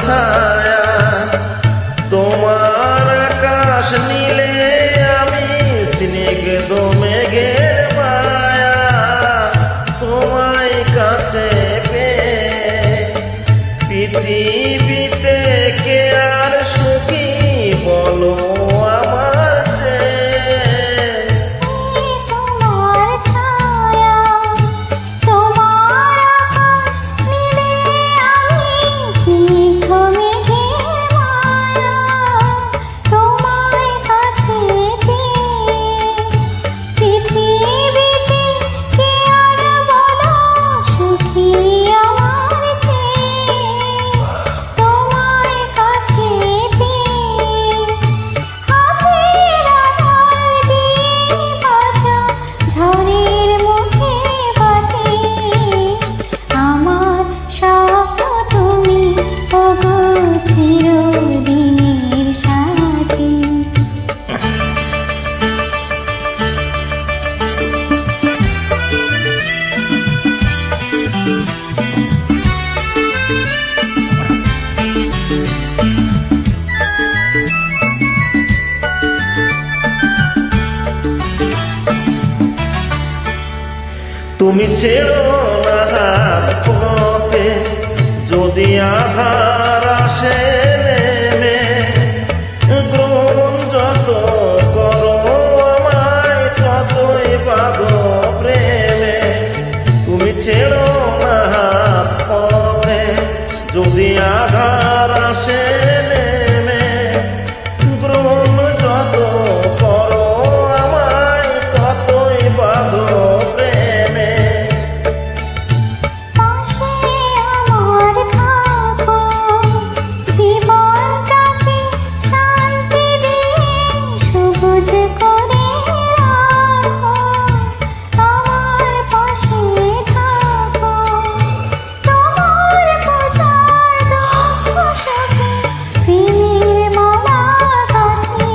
ছায়া, তোমার আকাশ নীলে আমি স্নিগ্ধ মেঘের মায়া, তোমায় কাছে পেয়ে পৃথিবীতে কে আর সুখী বলো আমার চেয়ে। তোমার ছায়া, তোমার আকাশ নীলে আমি স্নিগ্ধ মেঘের মায়া, তোমায় কাছে পেয়ে পৃথিবীতে কে আর বলো সুখী আমার চেয়ে। তোমায় কাছে পেয়ে হাতের আড়াল দিয়ে বাঁচা ঝড়ের মুখে বাটে আমার স্বপ্ন তুমি ওগো চিরদিনের সাথী। তুমি ছেড়ো না হাত পথে, যদি আধার আসে নেমে, গ্রহণ যত করো আমায় ততই বাঁধো প্রেমে। তুমি ছেড়ো না হাত পথে, যদি আধার আসে নেমে, গ্রহণ যত করো আমায় ততই বাঁধো প্রেমে। পাশে আমার থাকো, জীবনটাকে শান্তি দিয়ে সবুজ করে রাখো। আমার পাশে থাকো, তোমার বোঝার দুঃখ সুখে প্রেমের মালা গাঁথি।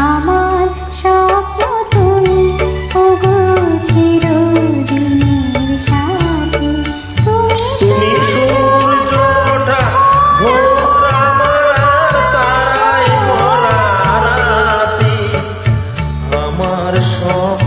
আমার স্বপ্ন তুমি ওগো চিরদিনের সাথী। তুমি সূর্যটা ভোর আমার তারায় ভরা রাতি, আমার সব